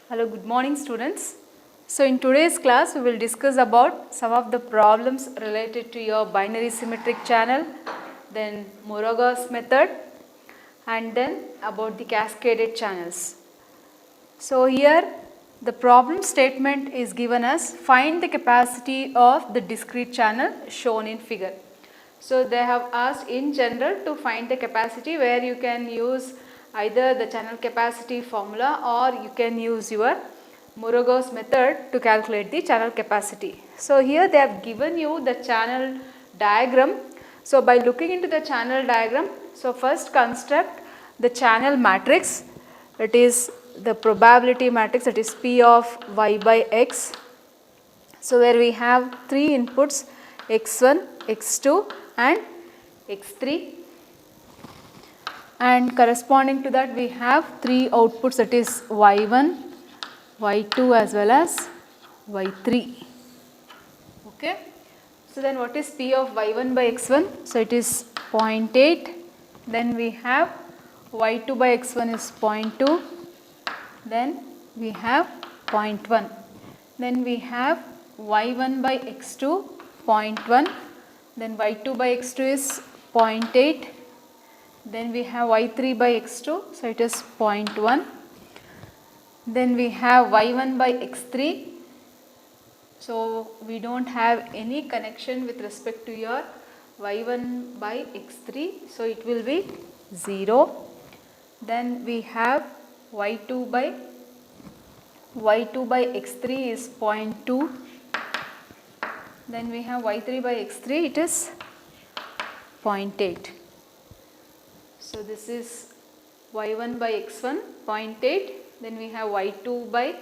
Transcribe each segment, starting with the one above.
Hello, good morning students. So in today's class we will discuss about some of the problems related to your binary symmetric channel, then Moore-Gauss method, and then about the cascaded channels. So here the problem statement is given as find the capacity of the discrete channel shown in figure. So they have asked in general to find the capacity, where you can use either the channel capacity formula or you can use your Moore-Gauss method to calculate the channel capacity. So here they have given you the channel diagram. So by looking into the channel diagram, so first construct the channel matrix, it is the probability matrix, that is P of y by x. So where we have three inputs x1, x2 and x3, and corresponding to that we have three outputs, that is y1, y2 as well as y3. Okay. So then what is P of y1 by x1? So it is 0.8. Then we have y2 by x1 is 0.2. Then we have 0.1. Then we have y1 by x2 0.1. Then y2 by x2 is 0.8. Then we have y3 by x2, so it is 0.1. Then we have y1 by x3. So we don't have any connection with respect to your y1 by x3, so it will be 0. Then we have y2 by x3 is 0.2. Then we have y3 by x3, it is 0.8. So this is y1 by x1 0.8. Then we have y2 by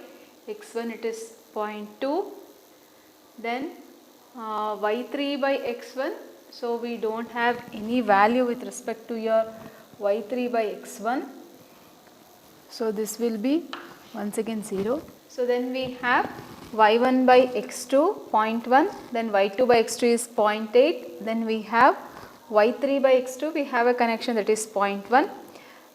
x1, it is 0.2. Then y3 by x1, so we don't have any value with respect to your y3 by x1. So this will be once again 0. So then we have y1 by x2 0.1, then y2 by x2 is 0.8, then we have y3 by x2, we have a connection, that is 0.1.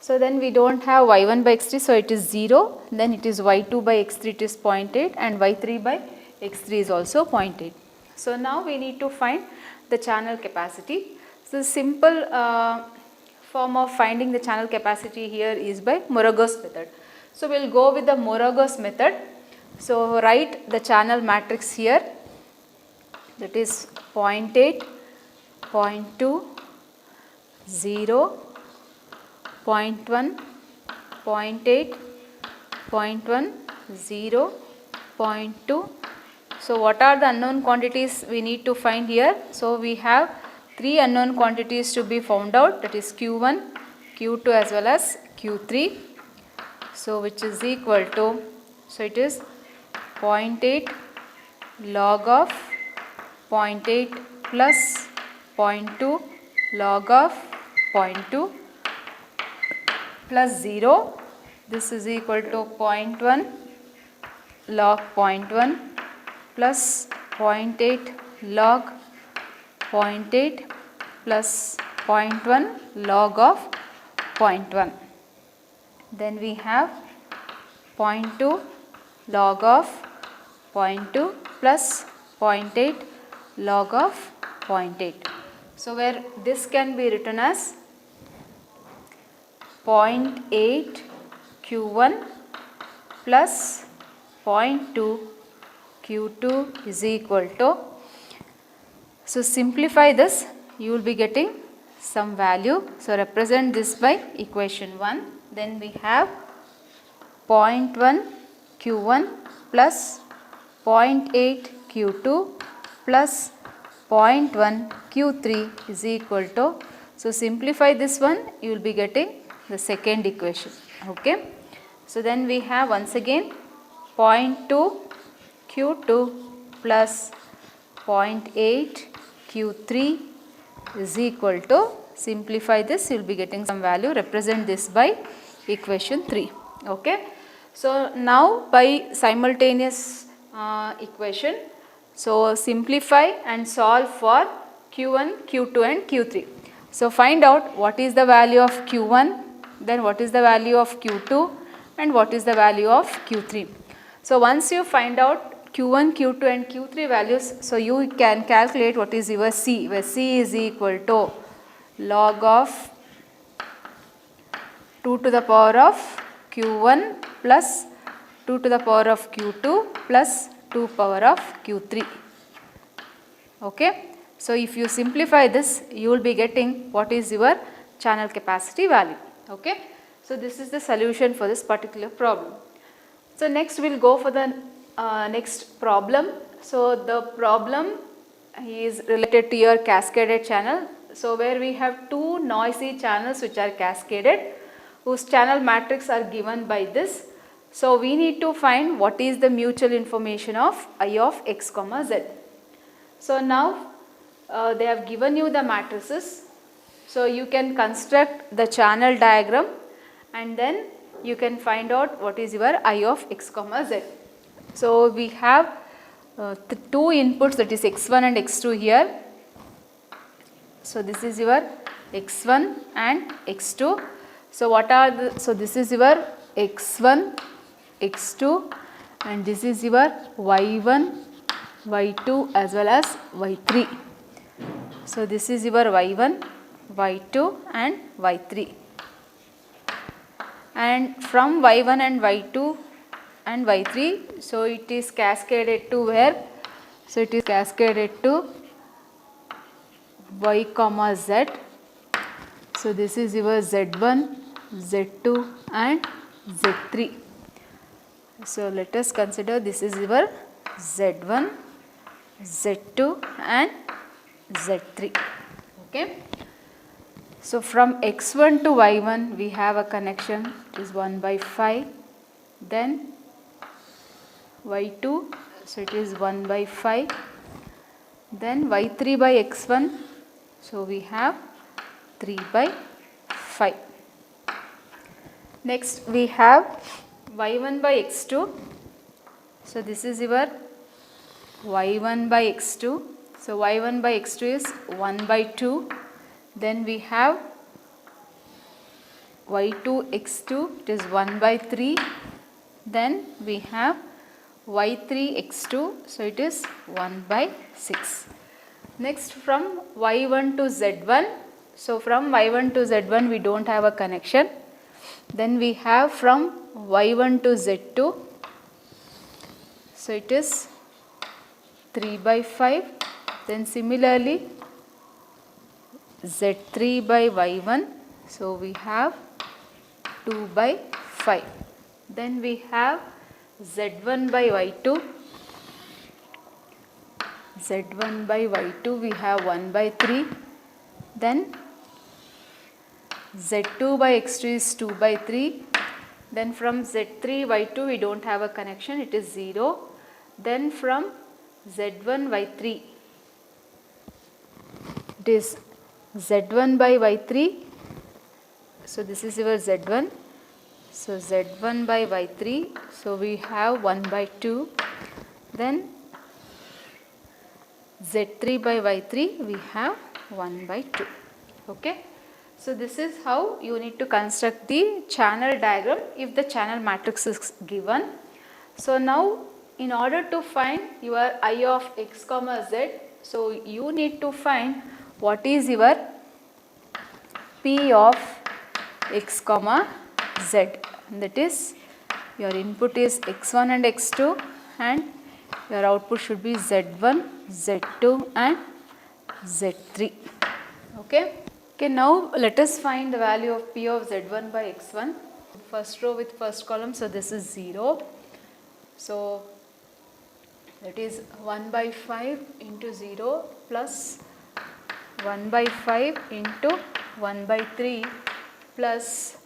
So then we don't have y1 by x3, so it is 0, then it is y2 by x3, it is 0.8, and y3 by x3 is also 0.8. So now we need to find the channel capacity. So the simple form of finding the channel capacity here is by Moore-Gauss method. So we will go with the Moore-Gauss method. So write the channel matrix here, that is 0.8, 0.2, 0, 0.1, 0.8, 0.1, 0, 0.2. So what are the unknown quantities we need to find here? So we have three unknown quantities to be found out, that is Q1, Q2 as well as Q3. So which is equal to, so it is 0.8 log of 0.8 plus 0.2 log of 0.2 plus 0. This is equal to 0.1 log 0.1 plus 0.8 log 0.8 plus 0.1 log of 0.1. Then we have 0.2 log of 0.2 plus 0.8 log of 0.8. So where this can be written as 0.8 Q1 plus 0.2 Q2 is equal to, so simplify this, you will be getting some value. So represent this by equation 1. Then we have 0.1 Q1 plus 0.8 Q2 plus 0.1 Q3 is equal to, so simplify this one, you will be getting the second equation. Okay. So then we have once again 0.2 Q2 plus 0.8 Q3 is equal to, simplify this, you will be getting some value, represent this by equation 3. Okay. So now by simultaneous equation, so simplify and solve for Q1, Q2 and Q3. So find out what is the value of Q1, then what is the value of Q2 and what is the value of Q3. So once you find out Q1, Q2 and Q3 values, so you can calculate what is your C, where C is equal to log of 2 to the power of Q1 plus 2 to the power of Q2 plus 2 power of Q3. Okay. So if you simplify this, you will be getting what is your channel capacity value. Okay. So this is the solution for this particular problem. So next we will go for the next problem. So the problem is related to your cascaded channel. So where we have two noisy channels which are cascaded, whose channel matrix are given by this. So we need to find what is the mutual information of I of x comma z. So now they have given you the matrices. So you can construct the channel diagram and then you can find out what is your I of x comma z. So we have two inputs, that is x1 and x2 here. So this is your x1 and x2. So what are the, so this is your x1, x2 and this is your y1, y2 as well as y3. So this is your y1, y2 and y3. And from y1 and y2 and y3, so it is cascaded to where? So it is cascaded to y comma z. So this is your z1, z2 and z3. So let us consider this is your z1, z2 and z3. Okay. So from x1 to y1 we have a connection, it is 1 by 5. Then y2, so it is 1 by 5. Then y3 by x1, so we have 3 by 5. Next we have y1 by x2. So this is your y1 by x2. So y1 by x2 is 1 by 2. Then we have y2 x2, it is 1 by 3. Then we have y3 x2, so it is 1 by 6. Next from y1 to z1, so from y1 to z1 we don't have a connection. Then we have from y1 to z2, so it is 3 by 5. Then similarly z3 by y1, so we have 2 by 5. Then we have z1 by y2, z1 by y2 we have 1 by 3. Then z2 by x2 is 2 by 3. Then from z3 y2 we don't have a connection, it is 0. Then from z1 y3, it is z1 by y3, so this is your z1, so z1 by y3, so we have 1 by 2. Then z3 by y3 we have 1 by 2. Okay. So this is how you need to construct the channel diagram if the channel matrix is given. So now in order to find your I of x comma z, so you need to find what is your P of x comma z, that is your input is x1 and x2 and your output should be z1, z2 and z3. Okay. Okay, now let us find the value of P of z1 by x1. First row with first column, so this is 0. So that is 1 by 5 into 0 plus 1 by 5 into 1 by 3 plus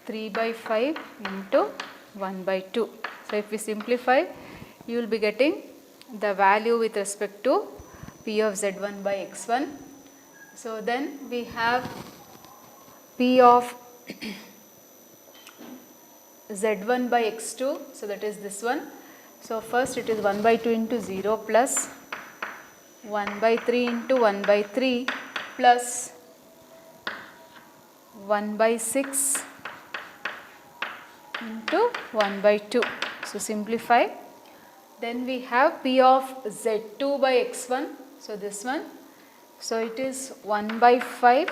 3 by 5 into 1 by 2. So if we simplify, you will be getting the value with respect to P of z1 by x1. So then we have P of z1 by x2, so that is this one. So first it is 1 by 2 into 0 plus 1 by 3 into 1 by 3 plus 1 by 6 into 1 by 2. So simplify. Then we have P of Z2 by X1. So this one. So it is 1 by 5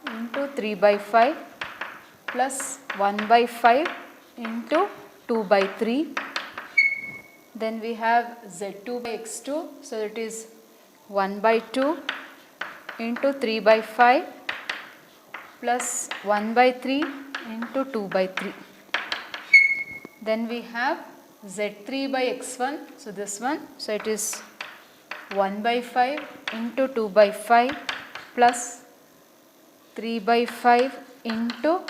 into 3 by 5 plus 1 by 5 into 2 by 3. Then we have Z2 by X2. So it is 1 by 2 into 3 by 5 plus 1 by 3 into 2 by 3. Then we have Z3 by X1. So this one. So it is 1 by 5 into 2 by 5 plus 3 by 5 into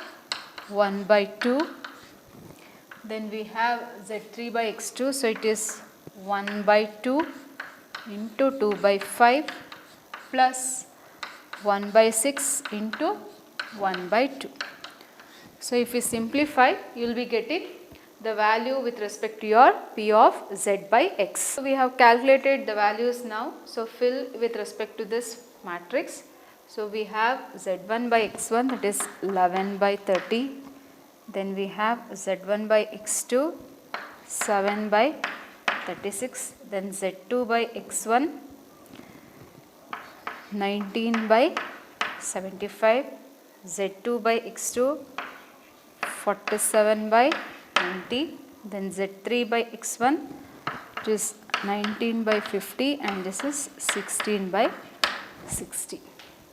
1 by 2. Then we have Z3 by X2. So it is 1 by 2 into 2 by 5 plus 1 by 6 into 1 by 2. So if you simplify, you will be getting the value with respect to your P of Z by X. So we have calculated the values now. So fill with respect to this matrix. So we have Z1 by X1, that is 11 by 30. Then we have Z1 by X2, 7 by 36. Then Z2 by X1, 19 by 75. Z2 by X2, 47 by 90. Then Z3 by X1, it is 19 by 50, and this is 16 by 60.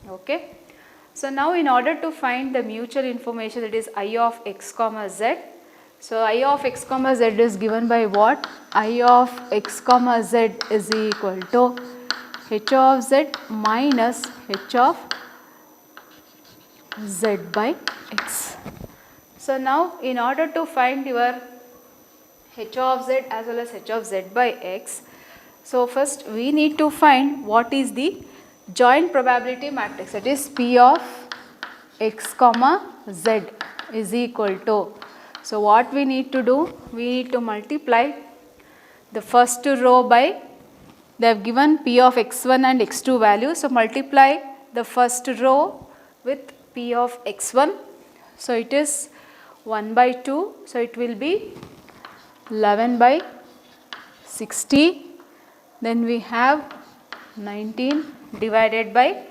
Okay. So now in order to find the mutual information, that is I of x comma z. So I of x comma z is given by what? I of x comma z is equal to h of z minus h of z by x. So now in order to find your h of z as well as h of z by x, so first we need to find what is the joint probability matrix, that is P of x comma z is equal to. So what we need to do? We need to multiply the first row by, they have given P of x1 and x2 values. So multiply the first row with P of x1. So it is 1 by 2. So it will be 11 by 60. Then we have 19 divided by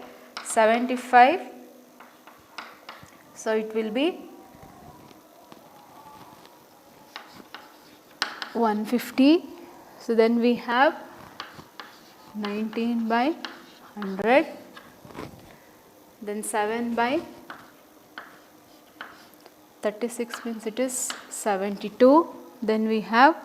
75. So it will be 150. So then we have 19 by 100. Then 7 by 36 means it is 72. Then we have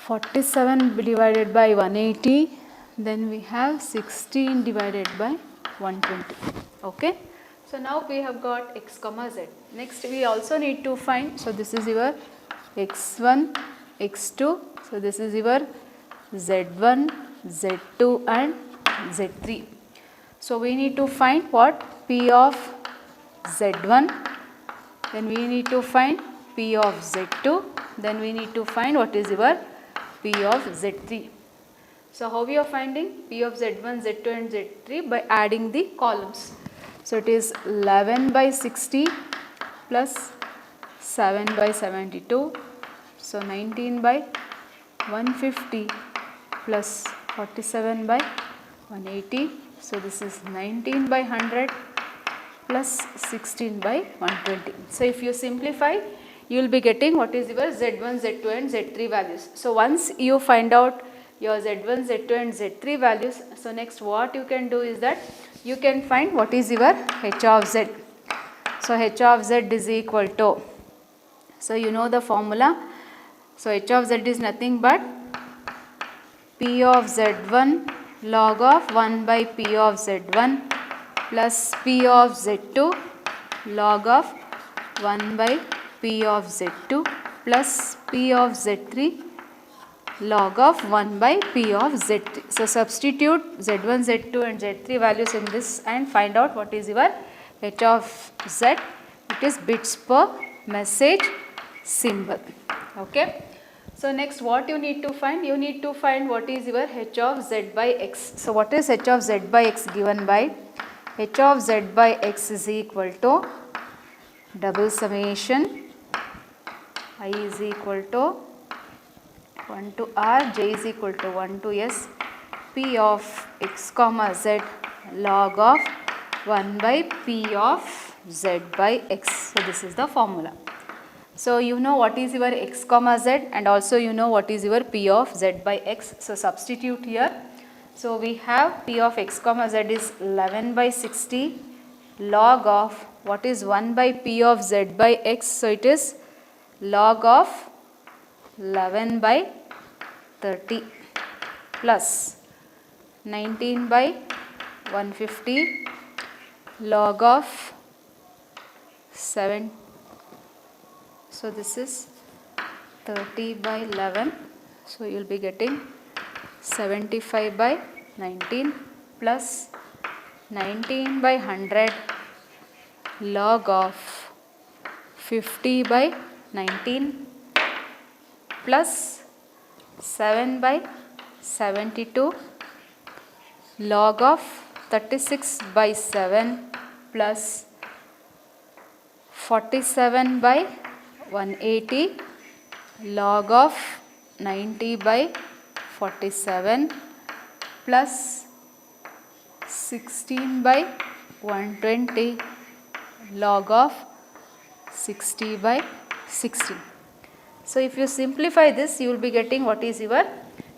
47 divided by 180. Then we have 16 divided by 120. Okay. So now we have got x comma z. Next we also need to find, so this is your x1, x2. So this is your z1, z2 and z3. So we need to find what? P of z1. Then we need to find P of z2. Then we need to find what is your P of z3. So how we are finding P of z1, z2 and z3? By adding the columns. So it is 11 by 60 plus 7 by 72. So 19 by 150 plus 47 by 180. So this is 19 by 100 plus 16 by 120. So if you simplify, you will be getting what is your z1, z2 and z3 values. So once you find out your z1, z2 and z3 values, so next what you can do is that you can find what is your h of z. So h of z is equal to, so you know the formula. So h of z is nothing but P of z1 log of 1 by P of z1 plus P of z2 log of 1 by P of z2 plus P of z3 log of 1 by P of z3. So substitute z1, z2 and z3 values in this and find out what is your h of z. It is bits per message symbol. Okay. So next what you need to find? You need to find what is your h of z by x. So what is h of z by x given by? H of z by x is equal to double summation I is equal to 1 to R, j is equal to 1 to S, P of x comma z log of 1 by P of z by x. So this is the formula. So you know what is your x comma z, and also you know what is your P of z by x. So substitute here. So we have P of x comma z is 11 by 60 log of what is 1 by P of z by x. So it is log of 11 by 30 plus 19 by 150 log of 7. So this is 30 by 11. So you will be getting 75 by 19 plus 19 by 100 log of 50 by 19 plus 7 by 72 log of 36 by 7 plus 47 by 180 log of 90 by 47 plus 16 by 120 log of 60 by 60. So if you simplify this, you will be getting what is your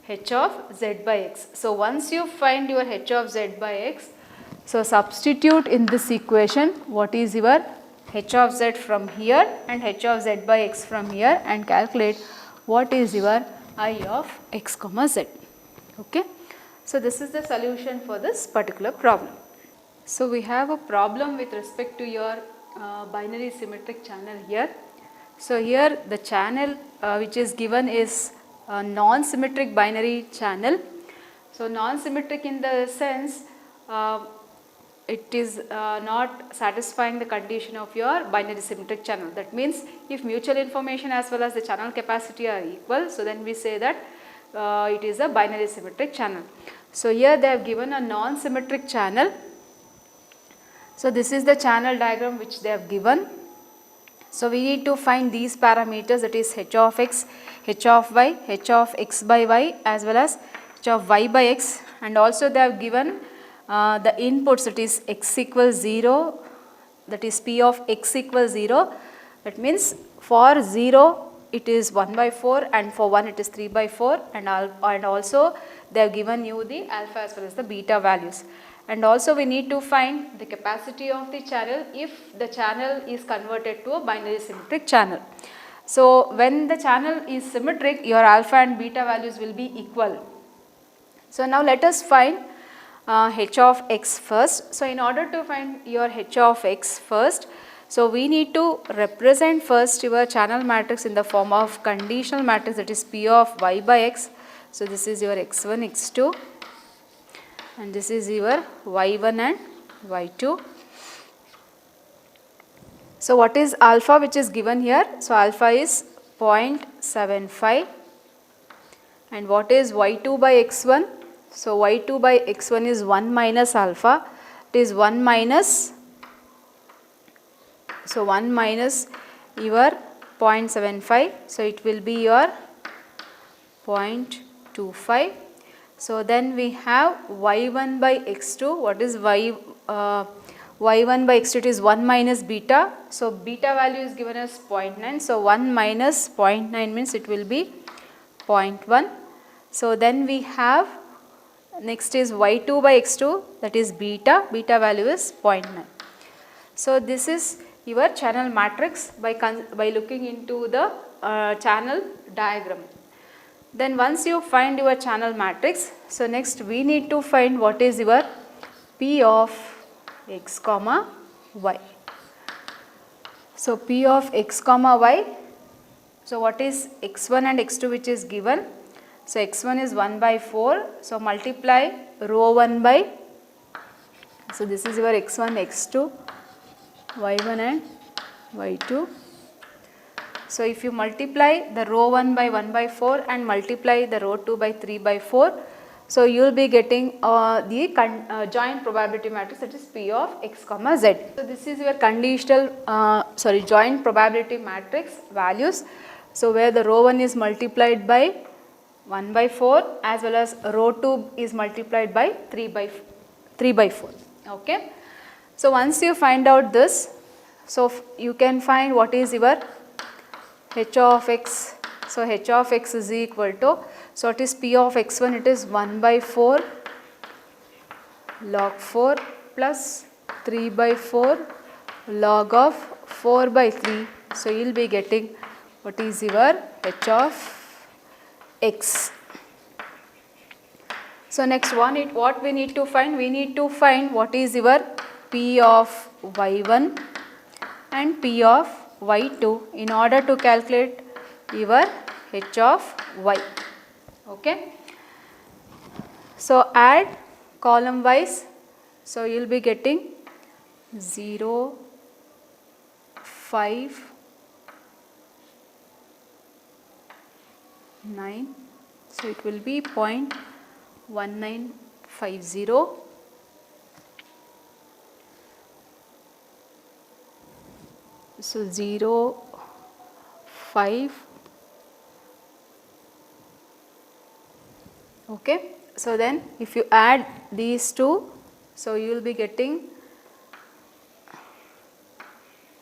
h of z by x. So once you find your h of z by x, so substitute in this equation what is your h of z from here and h of z by x from here, and calculate what is your I of x comma z. Okay. So this is the solution for this particular problem. So we have a problem with respect to your binary symmetric channel here. So here the channel which is given is a non-symmetric binary channel. So non-symmetric in the sense it is not satisfying the condition of your binary symmetric channel. That means if mutual information as well as the channel capacity are equal, so then we say that it is a binary symmetric channel. So here they have given a non-symmetric channel. So this is the channel diagram which they have given. So we need to find these parameters, that is h of x, h of y, h of x by y as well as h of y by x, and also they have given the inputs, that is x equals 0, that is p of x equals 0. That means for 0 it is 1 by 4 and for 1 it is 3 by 4, and also they have given you the alpha as well as the beta values. And also we need to find the capacity of the channel if the channel is converted to a binary symmetric channel. So when the channel is symmetric, your alpha and beta values will be equal. So now let us find h of x first. So in order to find your h of x first, so we need to represent first your channel matrix in the form of conditional matrix, that is P of y by x. So this is your x1, x2, and this is your y1 and y2. So what is alpha which is given here? So alpha is 0.75, and what is y2 by x1? So y2 by x1 is 1 minus alpha, it is 1 minus, so 1 minus your 0.75, so it will be your 0.25. So then we have y1 by x2, what is y1 by x2? It is 1 minus beta, so beta value is given as 0.9, so 1 minus 0.9 means it will be 0.1. So then we have next is y2 by x2, that is beta value is 0.9. So this is your channel matrix by looking into the channel diagram. Then once you find your channel matrix, so next we need to find what is your P of x comma y. So P of x comma y, so what is x1 and x2 which is given? So x1 is 1 by 4, so multiply rho 1 by, so this is your x1, x2, y1 and y2. So if you multiply the rho 1 by 1 by 4 and multiply the rho 2 by 3 by 4, so you will be getting the joint probability matrix, that is P of x comma z. So this is your conditional joint probability matrix values. So where the rho 1 is multiplied by 1 by 4 as well as rho 2 is multiplied by 3 by 4. Okay. So once you find out this, so you can find what is your h of x. So h of x is equal to, so it is p of x1, it is 1 by 4 log 4 plus 3 by 4 log of 4 by 3. So you will be getting what is your h of x. So next one, what we need to find? We need to find what is your p of y1 and p of y2 in order to calculate your h of y. Okay. So add column wise. So you will be getting 0, 5, 9. So it will be 0.1950. So 0, 5. Okay. So then if you add these two, so you will be getting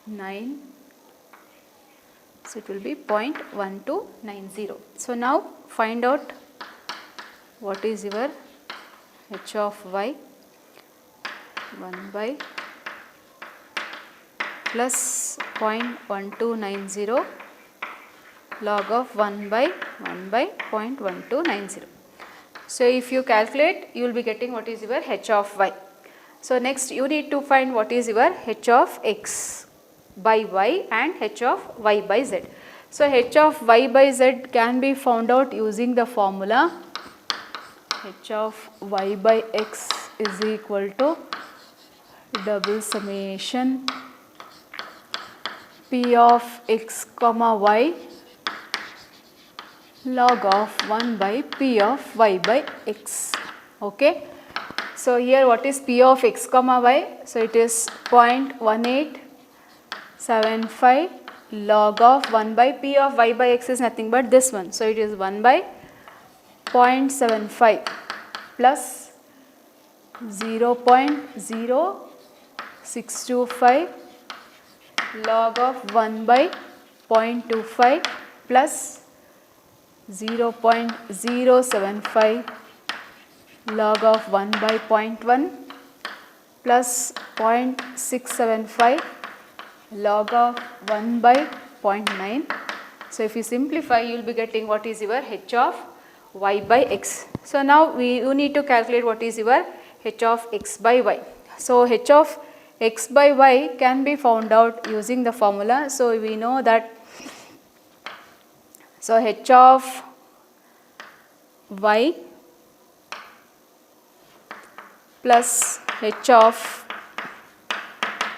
9. So it will be 0.1290. So now find out what is your h of y. 1 by plus 0.1290 log of 1 by 0.1290. So if you calculate, you will be getting what is your h of y. So next you need to find what is your h of x by y and h of y by z. So h of y by z can be found out using the formula h of y by x is equal to double summation p of x comma y log of 1 by p of y by x. Okay. So here what is p of x comma y? So it is 0.1875 log of 1 by p of y by x is nothing but this one. So it is 1 by 0.75 plus 0.0625 log of 1 by 0.25 plus 0.075 log of 1 by 0.1 plus 0.675 log of 1 by 0.9. So if you simplify, you will be getting what is your h of y by x. So now you need to calculate what is your h of x by y. So h of x by y can be found out using the formula. So we know that, so h of y plus h of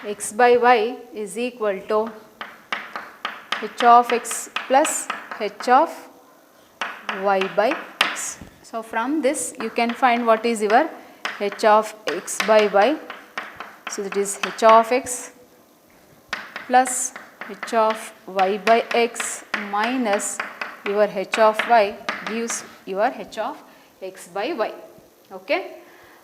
x by y is equal to h of x plus h of y by x. So from this you can find what is your h of x by y. So that is h of x plus h of y by x minus your h of y gives your h of x by y. Okay.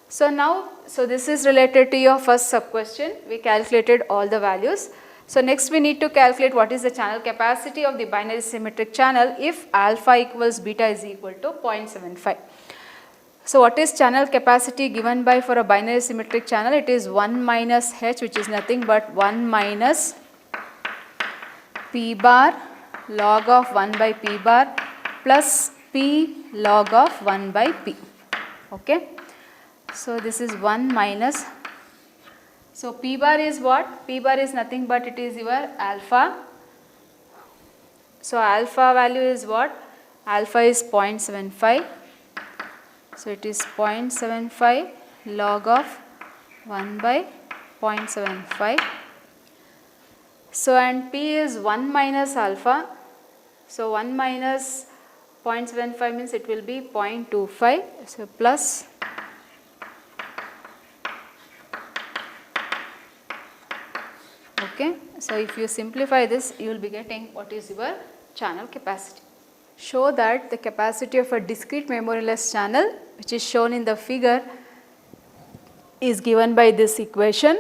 So now, so this is related to your first sub question. We calculated all the values. So next we need to calculate what is the channel capacity of the binary symmetric channel if alpha equals beta is equal to 0.75. So what is channel capacity given by for a binary symmetric channel? It is 1 minus h, which is nothing but 1 minus p bar log of 1 by p bar plus p log of 1 by p. Okay. So this is 1 minus, so p bar is what? P bar is nothing but it is your alpha. So alpha value is what? Alpha is 0.75. So it is 0.75 log of 1 by 0.75. So and p is 1 minus alpha. So 1 minus 0.75 means it will be 0.25. So plus okay. So if you simplify this, you will be getting what is your channel capacity. Show that the capacity of a discrete memoryless channel, which is shown in the figure, is given by this equation.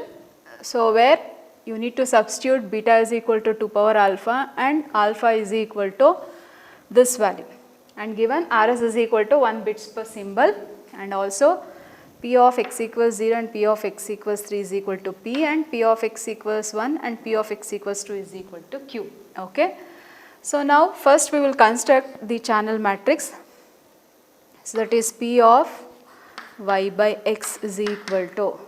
So, where you need to substitute beta is equal to 2 power alpha and alpha is equal to this value, and given Rs is equal to 1 bits per symbol, and also P of x equals 0 and P of x equals 3 is equal to P, and P of x equals 1 and P of x equals 2 is equal to Q. Okay. So, now first we will construct the channel matrix. So, that is P of y by x is equal to.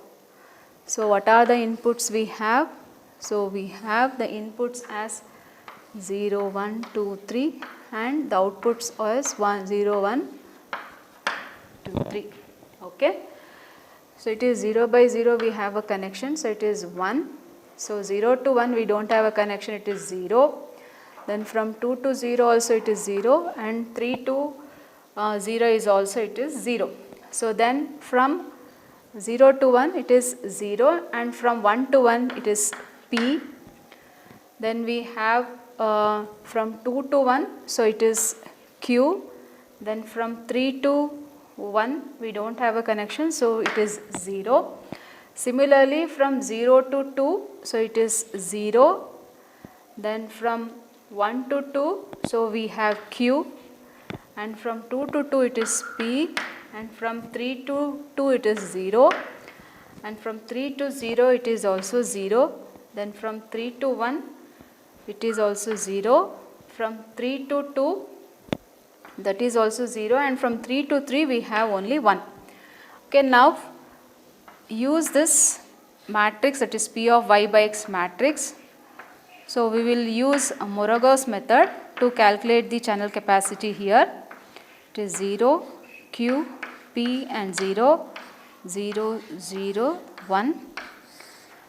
So, what are the inputs we have? So, we have the inputs as 0, 1, 2, 3 and the outputs as 1, 0, 1, 2, 3. Okay. So, it is 0 by 0 we have a connection. So, it is 1. So, 0 to 1 we do not have a connection, it is 0. Then from 2 to 0 also it is 0, and 3 to 0 is also it is 0. So, then from 0 to 1 it is 0, and from 1 to 1 it is P. Then we have from 2 to 1, so it is Q. Then from 3 to 1 we do not have a connection, so it is 0. Similarly, from 0 to 2, so it is 0. Then from 1 to 2, so we have Q, and from 2 to 2 it is P, and from 3 to 2 it is 0, and from 3 to 0 it is also 0. Then from 3 to 1 it is also 0, from 3 to 2 that is also 0, and from 3 to 3 we have only 1. Okay, now use this matrix, that is P of y by x matrix. So, we will use a Moravec's method to calculate the channel capacity here. It is 0, Q, P and 0, 0, 0, 1.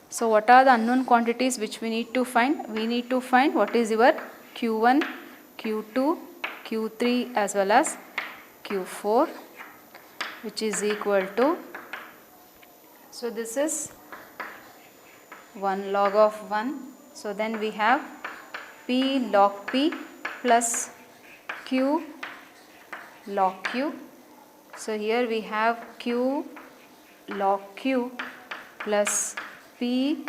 So, what are the unknown quantities which we need to find? We need to find what is your Q1, Q2, Q3 as well as Q4, which is equal to, so this is 1 log of 1. So, then we have P log P plus Q log Q. So, here we have Q log Q plus P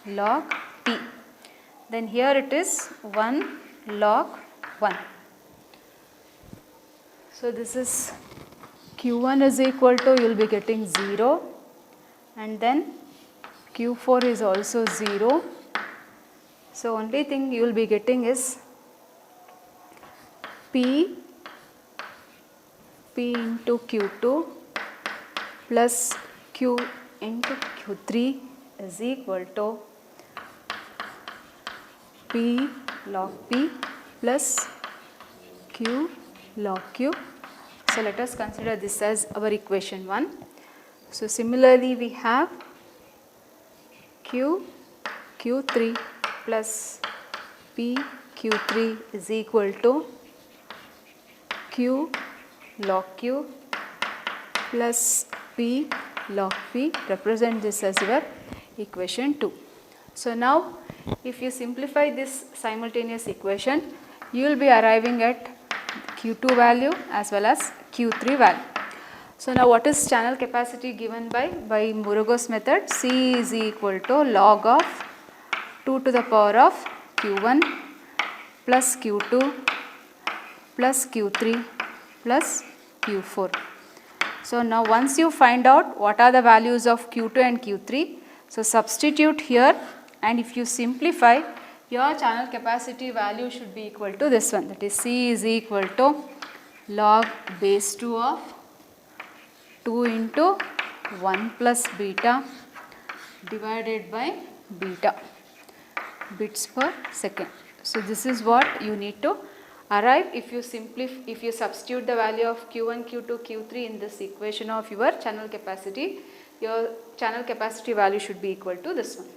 log P. Then here it is 1 log 1. So, this is Q1 is equal to, you will be getting 0, and then Q4 is also 0. So, only thing you will be getting is P into Q2 plus Q into Q3 is equal to P log P plus Q log Q. So, let us consider this as our equation 1. So, similarly we have Q3 plus P Q3 is equal to Q log Q plus P log P. Represent this as your equation 2. So, now if you simplify this simultaneous equation, you will be arriving at Q2 value as well as Q3 value. So, now what is channel capacity given by Moravec's method? C is equal to log of 2 to the power of Q1 plus Q2 plus Q3 plus Q4. So, now once you find out what are the values of Q2 and Q3, so substitute here, and if you simplify, your channel capacity value should be equal to this one, that is C is equal to log base 2 of 2 into 1 plus beta divided by beta bits per second. So, this is what you need to arrive if you substitute the value of Q1, Q2, Q3 in this equation of your channel capacity. Your channel capacity value should be equal to this one.